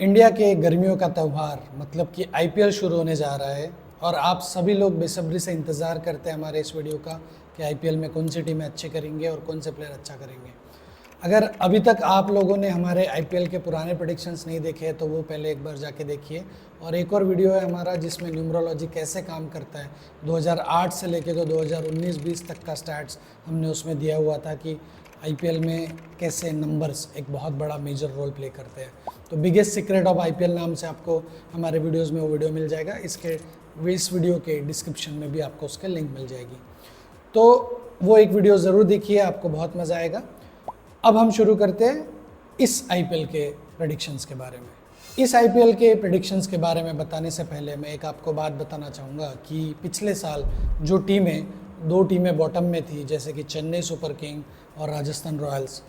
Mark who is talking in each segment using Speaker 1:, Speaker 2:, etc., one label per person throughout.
Speaker 1: India के गर्मियों का त्यौहार मतलब कि आईपीएल शुरू होने जा रहा है और आप सभी लोग बेसब्री से इंतज़ार करते हैं हमारे इस वीडियो का कि आईपीएल में कौन सी टीमें अच्छे करेंगे और कौन से प्लेयर अच्छा करेंगे। अगर अभी तक आप लोगों ने हमारे आईपीएल के पुराने प्रेडिक्शंस नहीं देखे हैं तो वो पहले एक बार जाके देखिए। और एक और वीडियो है हमारा जिसमें न्यूमरोलॉजी कैसे काम करता है 2008 से लेके तो 2019-20 तक का स्टैट्स हमने उसमें दिया हुआ था कि आईपीएल में कैसे नंबर्स एक बहुत बड़ा मेजर रोल प्ले करते हैं। तो बिगेस्ट सीक्रेट ऑफ आईपीएल नाम से आपको हमारे वीडियोस में वो वीडियो मिल जाएगा। इस वीडियो के डिस्क्रिप्शन में भी आपको उसके लिंक मिल जाएगी, तो वो एक वीडियो ज़रूर देखिए, आपको बहुत मज़ा आएगा। अब हम शुरू करते हैं इस आईपीएल के प्रेडिक्शंस के बारे में। इस आईपीएल के प्रेडिक्शंस के बारे में बताने से पहले मैं एक आपको बात बताना चाहूँगा कि पिछले साल जो दो टीमें बॉटम में थी, जैसे कि चेन्नई सुपर किंग और राजस्थान रॉयल्स,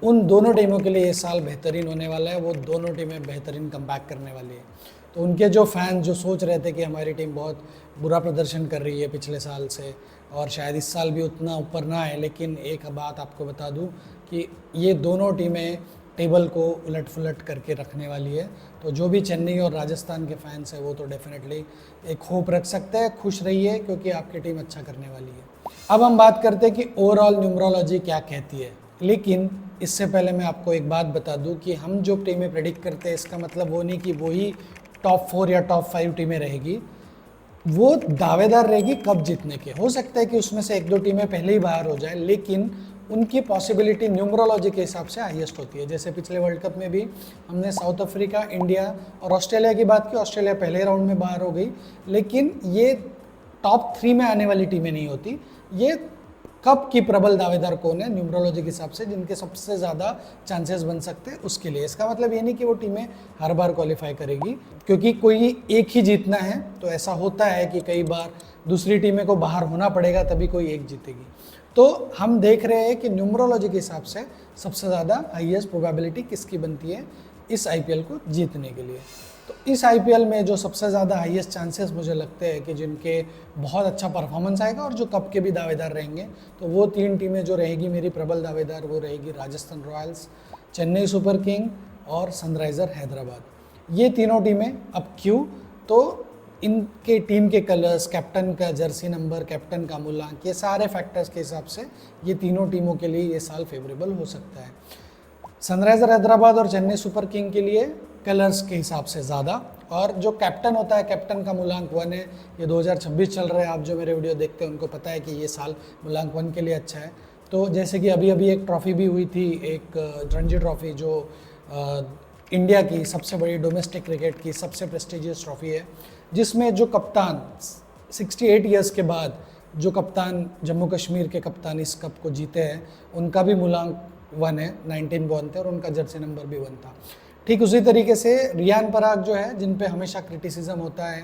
Speaker 1: उन दोनों टीमों के लिए ये साल बेहतरीन होने वाला है। वो दोनों टीमें बेहतरीन कमबैक करने वाली है। तो उनके जो फैन जो सोच रहे थे कि हमारी टीम बहुत बुरा प्रदर्शन कर रही है पिछले साल से और शायद इस साल भी उतना ऊपर ना आए, लेकिन एक बात आपको बता दूं कि ये दोनों टीमें टेबल को उलट फुलट करके रखने वाली है। तो जो भी चेन्नई और राजस्थान के फैंस हैं वो तो डेफिनेटली एक होप रख सकते हैं। खुश रहिए क्योंकि आपकी टीम अच्छा करने वाली है। अब हम बात करते हैं कि ओवरऑल न्यूमरोलॉजी क्या कहती है, लेकिन इससे पहले मैं आपको एक बात बता दूं कि हम जो टीमें प्रेडिक्ट करते हैं इसका मतलब वो नहीं कि वही टॉप 4 या टॉप 5 टीमें रहेगी। वो दावेदार रहेगी कप जीतने के। हो सकता है कि उसमें से एक दो टीमें पहले ही बाहर हो जाए, लेकिन उनकी पॉसिबिलिटी न्यूमरोलॉजी के हिसाब से हाईएस्ट होती है। जैसे पिछले वर्ल्ड कप में भी हमने साउथ अफ्रीका, इंडिया और ऑस्ट्रेलिया की बात की। ऑस्ट्रेलिया पहले राउंड में बाहर हो गई, लेकिन ये टॉप 3 में आने वाली टीमें नहीं होती। ये कप की प्रबल दावेदार कौन है न्यूमरोलॉजी के हिसाब से, जिनके सबसे ज़्यादा चांसेस बन सकते हैं उसके लिए। इसका मतलब ये नहीं कि वो टीमें हर बार क्वालिफाई करेगी, क्योंकि कोई एक ही जीतना है। तो ऐसा होता है कि कई बार दूसरी टीमें को बाहर होना पड़ेगा तभी कोई एक जीतेगी। तो हम देख रहे हैं कि न्यूमरोलॉजी के हिसाब से सबसे ज़्यादा हाईएस्ट प्रोबेबिलिटी किसकी बनती है इस आईपीएल को जीतने के लिए। तो इस आईपीएल में जो सबसे ज़्यादा हाईएस्ट चांसेस मुझे लगते हैं कि जिनके बहुत अच्छा परफॉर्मेंस आएगा और जो कप के भी दावेदार रहेंगे, तो वो 3 टीमें जो रहेगी मेरी प्रबल दावेदार, वो रहेगी Rajasthan Royals, Chennai super king और सनराइज़र हैदराबाद। ये तीनों टीमें। अब क्यों? तो इनके टीम के कलर्स, कैप्टन का जर्सी नंबर, कैप्टन का मूल्यांक, ये सारे फैक्टर्स के हिसाब से ये तीनों टीमों के लिए ये साल फेवरेबल हो सकता है। सनराइज़र हैदराबाद और चेन्नई सुपर किंग के लिए कलर्स के हिसाब से ज़्यादा, और जो कैप्टन होता है, कैप्टन का मूल्यांक 1 है। ये 2026 चल रहा है, आप जो मेरे वीडियो देखते हैं उनको पता है कि ये साल मूल्यांक 1 के लिए अच्छा है। तो जैसे कि अभी एक ट्रॉफी भी हुई थी, एक रणजी ट्रॉफी, जो इंडिया की सबसे बड़ी डोमेस्टिक क्रिकेट की सबसे प्रेस्टिजियस ट्रॉफी है, जिसमें जो कप्तान 68 ईयर्स के बाद जो कप्तान जम्मू कश्मीर के कप्तान इस कप को जीते हैं, उनका भी मूल्यांक 1 है, 19 बॉर्न थे और उनका जर्सी नंबर भी 1 था। ठीक उसी तरीके से रियान पराग जो है, जिन पे हमेशा क्रिटिसिज्म होता है,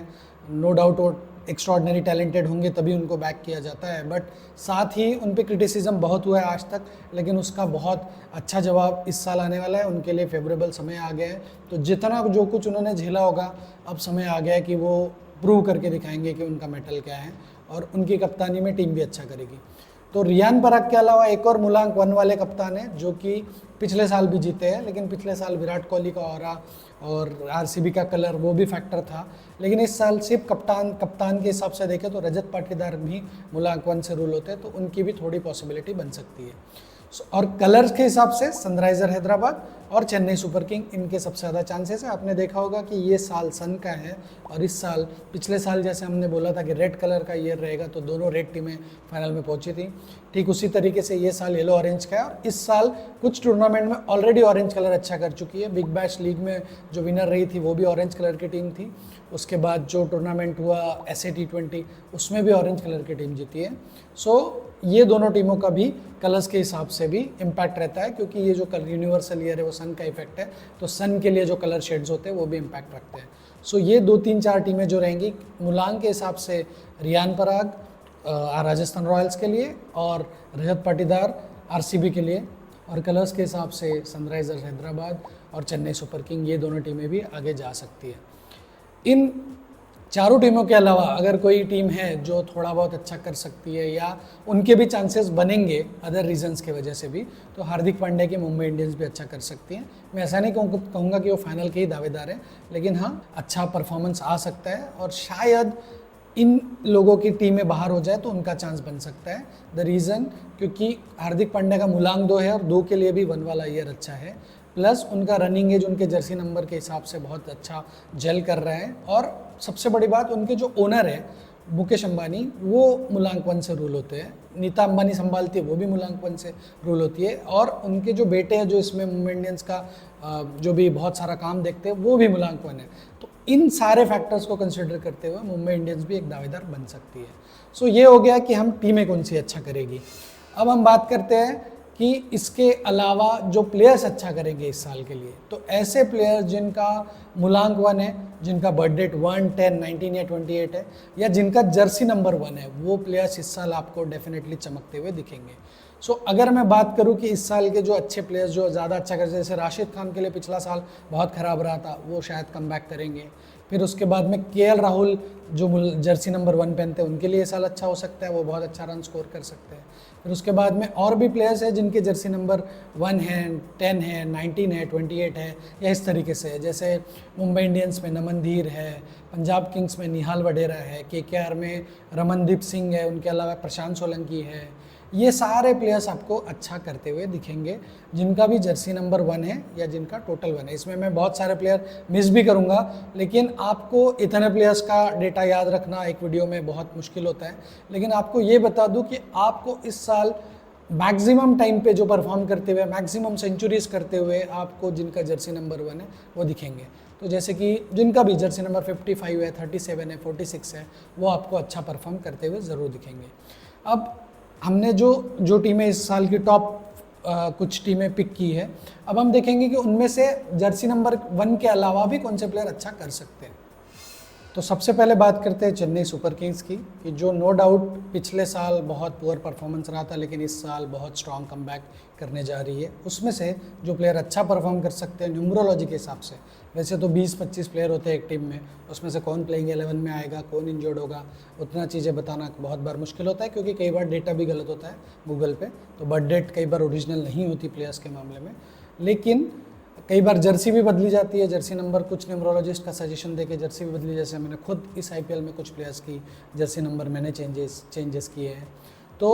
Speaker 1: नो डाउट वो एक्स्ट्रॉर्डनरी टैलेंटेड होंगे तभी उनको बैक किया जाता है, बट साथ ही उन पे क्रिटिसिज्म बहुत हुआ है आज तक, लेकिन उसका बहुत अच्छा जवाब इस साल आने वाला है। उनके लिए फेवरेबल समय आ गया है। तो जितना जो कुछ उन्होंने झेला होगा, अब समय आ गया है कि वो प्रूव करके दिखाएंगे कि उनका मेटल क्या है, और उनकी कप्तानी में टीम भी अच्छा करेगी। तो रियान पराग के अलावा एक और मूल्यांक 1 वाले कप्तान है जो कि पिछले साल भी जीते हैं, लेकिन पिछले साल विराट कोहली का ऑरा और आरसीबी का कलर वो भी फैक्टर था। लेकिन इस साल सिर्फ कप्तान के हिसाब से देखें तो रजत पाटीदार भी मूल्यांक 1 से रूल होते हैं, तो उनकी भी थोड़ी पॉसिबिलिटी बन सकती है। और कलर्स के हिसाब से सनराइज़र हैदराबाद और चेन्नई सुपर किंग, इनके सबसे ज़्यादा चांसेस है। आपने देखा होगा कि ये साल सन का है और इस साल, पिछले साल जैसे हमने बोला था कि रेड कलर का ईयर रहेगा, तो दोनों रेड टीमें फाइनल में पहुंची थी। ठीक उसी तरीके से ये साल येलो ऑरेंज का है, और इस साल कुछ टूर्नामेंट में ऑलरेडी ऑरेंज कलर अच्छा कर चुकी है। बिग बैश लीग में जो विनर रही थी वो भी ऑरेंज कलर की टीम थी। उसके बाद जो टूर्नामेंट हुआ SA T20, उसमें भी ऑरेंज कलर की टीम जीती है। सो ये दोनों टीमों का भी कलर्स के हिसाब से भी इम्पैक्ट रहता है, क्योंकि ये जो कलर यूनिवर्सल ईयर है वो सन का इफेक्ट है, तो सन के लिए जो कलर शेड्स होते हैं वो भी इम्पैक्ट रखते हैं। सो ये 2-3-4 टीमें जो रहेंगी मूल्यांक के हिसाब से, रियान पराग राजस्थान रॉयल्स के लिए और रजत पाटीदार आरसीबी के लिए, और कलर्स के हिसाब से सनराइज़र्स हैदराबाद और चेन्नई सुपर किंग, ये दोनों टीमें भी आगे जा सकती है। इन चारों टीमों के अलावा अगर कोई टीम है जो थोड़ा बहुत अच्छा कर सकती है या उनके भी चांसेस बनेंगे अदर रीजंस के वजह से भी, तो हार्दिक पांड्या की मुंबई इंडियंस भी अच्छा कर सकती है। मैं ऐसा नहीं कहूँगा कि वो फाइनल के ही दावेदार है, लेकिन हाँ अच्छा परफॉर्मेंस आ सकता है और शायद इन लोगों की टीमें बाहर हो जाए तो उनका चांस बन सकता है। द रीज़न क्योंकि हार्दिक पांड्या का मूलांक 2 है और 2 के लिए भी 1 वाला ईयर अच्छा है, प्लस उनका रनिंग एज उनके जर्सी नंबर के हिसाब से बहुत अच्छा जेल कर रहे हैं। और सबसे बड़ी बात, उनके जो ओनर है मुकेश अंबानी, वो मूलांक 1 से रूल होते हैं। नीता अंबानी संभालती है, वो भी मूलांक 1 से रूल होती है। और उनके जो बेटे हैं जो इसमें मुंबई इंडियंस का जो भी बहुत सारा काम देखते हैं, वो भी मूलांक 1 है। तो इन सारे फैक्टर्स को कंसिडर करते हुए मुंबई इंडियंस भी एक दावेदार बन सकती है। सो ये हो गया कि हम टीमें कौन सी अच्छा करेगी। अब हम बात करते हैं कि इसके अलावा जो प्लेयर्स अच्छा करेंगे इस साल के लिए, तो ऐसे प्लेयर्स जिनका मूलांक 1 है, जिनका बर्थ डेट 1, 10, 19 या 28 है, या जिनका जर्सी नंबर 1 है, वो प्लेयर्स इस साल आपको डेफिनेटली चमकते हुए दिखेंगे। सो अगर मैं बात करूं कि इस साल के जो अच्छे प्लेयर्स जो ज़्यादा अच्छा करते, जैसे राशिद खान के लिए पिछला साल बहुत ख़राब रहा था, वो शायद कम बैक करेंगे। फिर उसके बाद में केएल राहुल जो जर्सी नंबर 1 पहनते हैं, उनके लिए साल अच्छा हो सकता है, वो बहुत अच्छा रन स्कोर कर सकते हैं। फिर उसके बाद में और भी प्लेयर्स हैं जिनके जर्सी नंबर 1 है, 10 है, 19 है, 28 है, या इस तरीके से है। जैसे मुंबई इंडियंस में नमनधीर है, पंजाब किंग्स में निहाल वडेरा है, केकेआर में रमनदीप सिंह है, उनके अलावा प्रशांत सोलंकी है। ये सारे प्लेयर्स आपको अच्छा करते हुए दिखेंगे जिनका भी जर्सी नंबर 1 है या जिनका टोटल 1 है। इसमें मैं बहुत सारे प्लेयर मिस भी करूंगा, लेकिन आपको इतने प्लेयर्स का डेटा याद रखना एक वीडियो में बहुत मुश्किल होता है। लेकिन आपको ये बता दूं कि आपको इस साल मैक्सिमम टाइम पे जो परफॉर्म करते हुए, मैक्सिमम सेंचुरीज करते हुए आपको जिनका जर्सी नंबर 1 है वो दिखेंगे। तो जैसे कि जिनका भी जर्सी नंबर 55 है, 37 है, 46 है, वो आपको अच्छा परफॉर्म करते हुए ज़रूर दिखेंगे। अब हमने जो टीमें इस साल की टॉप कुछ टीमें पिक की है, अब हम देखेंगे कि उनमें से जर्सी नंबर 1 के अलावा भी कौन से प्लेयर अच्छा कर सकते हैं। तो सबसे पहले बात करते हैं चेन्नई सुपर किंग्स की, कि जो नो डाउट पिछले साल बहुत पुअर परफॉर्मेंस रहा था, लेकिन इस साल बहुत स्ट्रॉन्ग कमबैक करने जा रही है। उसमें से जो प्लेयर अच्छा परफॉर्म कर सकते हैं न्यूमरोलॉजी के हिसाब से, वैसे तो 20-25 प्लेयर होते हैं एक टीम में, उसमें से कौन प्लेइंग 11 में आएगा, कौन इंजर्ड होगा, उतना चीज़ें बताना बहुत बार मुश्किल होता है, क्योंकि कई बार डेटा भी गलत होता है गूगल पे, तो बर्थ डेट कई बार ओरिजिनल नहीं होती प्लेयर्स के मामले में। लेकिन कई बार जर्सी भी बदली जाती है, जर्सी नंबर कुछ न्यूमरोलॉजिस्ट का सजेशन देके जर्सी भी बदली, जैसे मैंने खुद इस आईपीएल में कुछ प्लेयर्स की जर्सी नंबर मैंने चेंजेस किए हैं। तो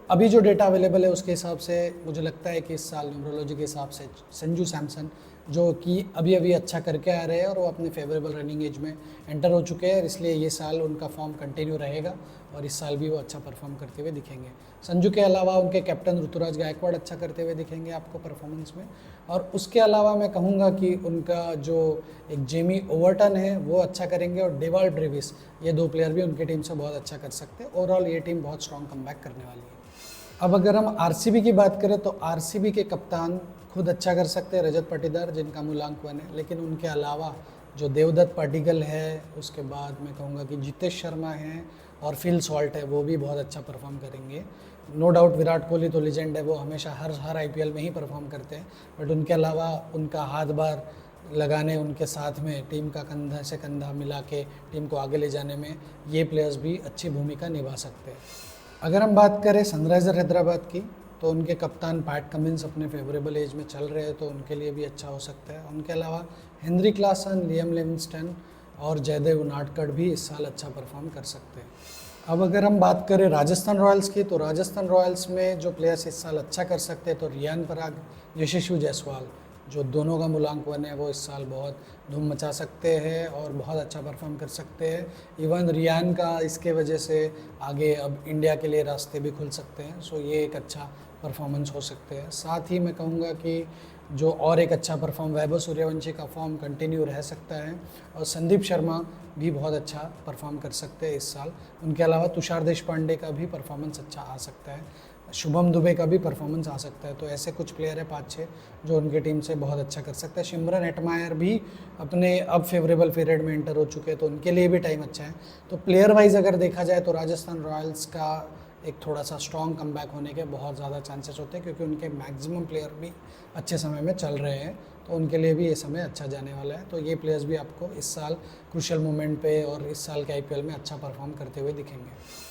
Speaker 1: अभी जो डेटा अवेलेबल है उसके हिसाब से मुझे लगता है कि इस साल न्यूमरोलॉजी के हिसाब से संजू सैमसन, जो कि अभी अभी अच्छा करके आ रहे हैं और वो अपने फेवरेबल रनिंग एज में एंटर हो चुके हैं, इसलिए ये साल उनका फॉर्म कंटिन्यू रहेगा और इस साल भी वो अच्छा परफॉर्म करते हुए दिखेंगे। संजू के अलावा उनके कैप्टन ऋतुराज गायकवाड़ अच्छा करते हुए दिखेंगे आपको परफॉर्मेंस में। और उसके अलावा मैं कहूँगा कि उनका जो एक जेमी ओवरटन है वो अच्छा करेंगे, और डेवाल्ड डेविस, ये 2 प्लेयर भी उनकी टीम से बहुत अच्छा कर सकते हैं। ओवरऑल ये टीम बहुत स्ट्रॉन्ग कमबैक करने वाली है। अब अगर हम आरसीबी की बात करें, तो आरसीबी के कप्तान खुद अच्छा कर सकते हैं, रजत पाटीदार, जिनका मूलांक 1 है। लेकिन उनके अलावा जो देवदत्त पाटिकल है, उसके बाद मैं कहूँगा कि जितेश शर्मा है और फिल सॉल्ट है, वो भी बहुत अच्छा परफॉर्म करेंगे। नो डाउट विराट कोहली तो लीजेंड है, वो हमेशा हर आईपीएल में ही परफॉर्म करते हैं, बट उनके अलावा उनका हाथ बार लगाने, उनके साथ में टीम का कंधा से कंधा मिला के टीम को आगे ले जाने में ये प्लेयर्स भी अच्छी भूमिका निभा सकते हैं। अगर हम बात करें सनराइज़र हैदराबाद की, तो उनके कप्तान पैट कमिंस अपने फेवरेबल एज में चल रहे हैं, तो उनके लिए भी अच्छा हो सकता है। उनके अलावा हेनरी क्लासन, लियम लिविंगस्टन और जयदेव उनाडकट भी इस साल अच्छा परफॉर्म कर सकते हैं। अब अगर हम बात करें राजस्थान रॉयल्स की, तो राजस्थान रॉयल्स में जो प्लेयर्स इस साल अच्छा कर सकते हैं, तो रियान पराग, यशस्वी जायसवाल, जो दोनों का मूलांक 1 है, वो इस साल बहुत धूम मचा सकते हैं और बहुत अच्छा परफॉर्म कर सकते हैं। इवन रियान का इसके वजह से आगे अब इंडिया के लिए रास्ते भी खुल सकते हैं, सो ये एक अच्छा परफॉर्मेंस हो सकते हैं। साथ ही मैं कहूँगा कि जो और एक अच्छा परफॉर्म वैभव सूर्यवंशी का फॉर्म कंटिन्यू रह सकता है, और संदीप शर्मा भी बहुत अच्छा परफॉर्म कर सकते हैं इस साल। उनके अलावा तुषार देशपांडे का भी परफॉर्मेंस अच्छा आ सकता है, शुभम दुबे का भी परफॉर्मेंस आ सकता है। तो ऐसे कुछ प्लेयर है 5-6 जो उनकी टीम से बहुत अच्छा कर सकता है। सिमरन हेटमायर भी अपने अब फेवरेबल पीरियड में एंटर हो चुके हैं, तो उनके लिए भी टाइम अच्छा है। तो प्लेयर वाइज अगर देखा जाए तो राजस्थान रॉयल्स का एक थोड़ा सा स्ट्रॉन्ग कमबैक होने के बहुत ज़्यादा चांसेस होते हैं, क्योंकि उनके मैक्सिमम प्लेयर भी अच्छे समय में चल रहे हैं। तो उनके लिए भी ये समय अच्छा जाने वाला है। तो ये प्लेयर्स भी आपको इस साल क्रूशियल मोमेंट पे और इस साल के आईपीएल में अच्छा परफॉर्म करते हुए दिखेंगे।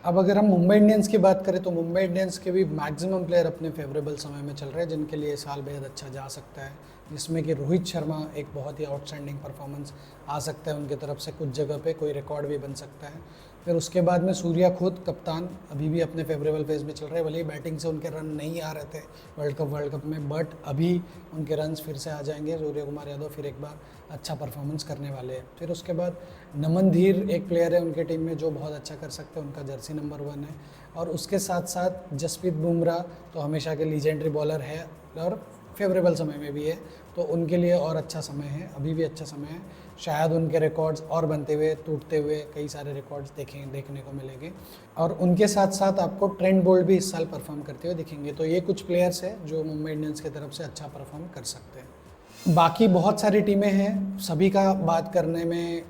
Speaker 1: अब अगर हम मुंबई इंडियंस की बात करें तो मुंबई इंडियंस के भी मैक्सिमम प्लेयर अपने फेवरेबल समय में चल रहे हैं, जिनके लिए साल बेहद अच्छा जा सकता है, जिसमें कि रोहित शर्मा एक बहुत ही आउटस्टैंडिंग परफॉर्मेंस आ सकता है उनकी तरफ से, कुछ जगह पे कोई रिकॉर्ड भी बन सकता है। फिर उसके बाद में सूर्या खुद कप्तान अभी भी अपने फेवरेबल फेज में चल रहे हैं, भले ही बैटिंग से उनके रन नहीं आ रहे थे वर्ल्ड कप में, बट अभी उनके रन्स फिर से आ जाएंगे। सूर्य कुमार यादव फिर एक बार अच्छा परफॉर्मेंस करने वाले हैं। फिर उसके बाद नमन धीर एक प्लेयर है उनके टीम में जो बहुत अच्छा कर सकते हैं, उनका जर्सी नंबर 1 है। और उसके साथ साथ जसप्रीत बुमराह तो हमेशा के लीजेंडरी बॉलर है और फेवरेबल समय में भी है, तो उनके लिए और अच्छा समय है, अभी भी अच्छा समय है। शायद उनके रिकॉर्ड्स और बनते हुए टूटते हुए कई सारे रिकॉर्ड्स देखने को मिलेंगे। और उनके साथ साथ आपको ट्रेंट बोल्ट भी इस साल परफॉर्म करते हुए दिखेंगे। तो ये कुछ प्लेयर्स हैं जो मुंबई इंडियंस की तरफ से अच्छा परफॉर्म कर सकते हैं। बाकी बहुत सारी टीमें हैं, सभी का बात करने में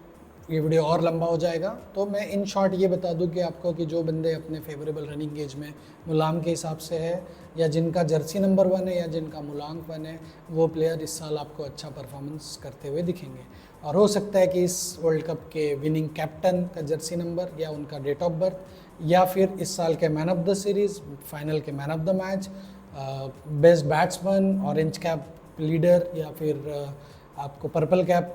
Speaker 1: ये वीडियो और लंबा हो जाएगा, तो मैं इन शॉर्ट ये बता दूं कि आपको कि जो बंदे अपने फेवरेबल रनिंग गेज में मुलांक के हिसाब से है, या जिनका जर्सी नंबर 1 है, या जिनका मुलांक 1 है, वो प्लेयर इस साल आपको अच्छा परफॉर्मेंस करते हुए दिखेंगे। और हो सकता है कि इस वर्ल्ड कप के विनिंग कैप्टन का जर्सी नंबर या उनका डेट ऑफ बर्थ, या फिर इस साल के man of the series, final के man of the match, best batsman, orange cap leader, या फिर आपको पर्पल कैप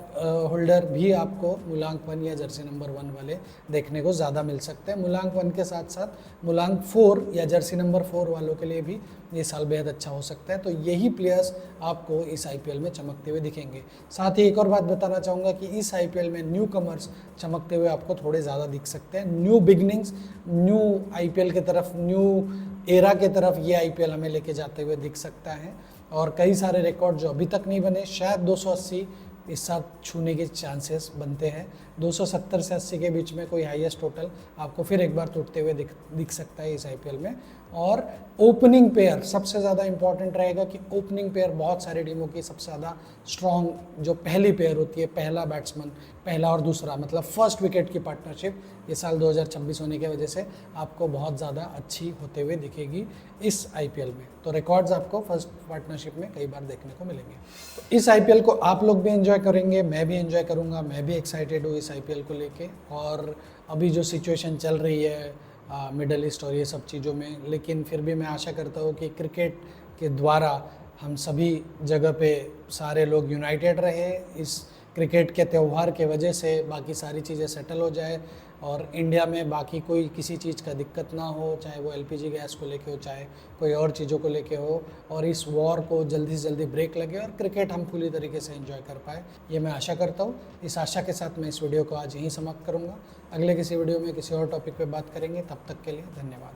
Speaker 1: होल्डर भी आपको मुलांक 1 या जर्सी नंबर 1 वाले देखने को ज़्यादा मिल सकते हैं। मुलांक 1 के साथ साथ मुलांक 4 या जर्सी नंबर 4 वालों के लिए भी ये साल बेहद अच्छा हो सकता है। तो यही प्लेयर्स आपको इस आईपीएल में चमकते हुए दिखेंगे। साथ ही एक और बात बताना चाहूँगा कि इस आईपीएल में न्यू कमर्स चमकते हुए आपको थोड़े ज़्यादा दिख सकते हैं। न्यू बिगनिंग्स, न्यू आईपीएल की तरफ, न्यू एरा की तरफ ये आईपीएल हमें लेके जाते हुए दिख सकता है। और कई सारे रिकॉर्ड जो अभी तक नहीं बने, शायद 280 इस साथ छूने के चांसेस बनते हैं। 270 से 80 के बीच में कोई हाईएस्ट टोटल आपको फिर एक बार टूटते हुए दिख सकता है इस आईपीएल में। और ओपनिंग पेयर सबसे ज़्यादा इंपॉर्टेंट रहेगा कि ओपनिंग पेयर बहुत सारी टीमों की सबसे ज़्यादा स्ट्रॉन्ग जो पहली पेयर होती है, पहला बैट्समैन, पहला और दूसरा, मतलब फर्स्ट विकेट की पार्टनरशिप ये साल 2026 होने की वजह से आपको बहुत ज़्यादा अच्छी होते हुए दिखेगी इस आईपीएल में। तो रिकॉर्ड्स आपको फर्स्ट पार्टनरशिप में कई बार देखने को मिलेंगे। तो इस आईपीएल को आप लोग भी एंजॉय करेंगे, मैं भी एंजॉय करूँगा, मैं भी एक्साइटेड हूँ इस आईपीएल को लेके। और अभी जो सिचुएशन चल रही है मिडल ईस्ट और ये सब चीज़ों में, लेकिन फिर भी मैं आशा करता हूँ कि क्रिकेट के द्वारा हम सभी जगह पे सारे लोग यूनाइटेड रहे, इस क्रिकेट के त्यौहार के वजह से बाकी सारी चीज़ें सेटल हो जाए और इंडिया में बाकी कोई किसी चीज़ का दिक्कत ना हो, चाहे वो एलपीजी गैस को लेके हो, चाहे कोई और चीज़ों को लेके हो, और इस वॉर को जल्दी से जल्दी ब्रेक लगे और क्रिकेट हम पूरी तरीके से एंजॉय कर पाए, ये मैं आशा करता हूँ। इस आशा के साथ मैं इस वीडियो को आज यहीं समाप्त करूँगा। अगले किसी वीडियो में किसी और टॉपिक पर बात करेंगे, तब तक के लिए धन्यवाद।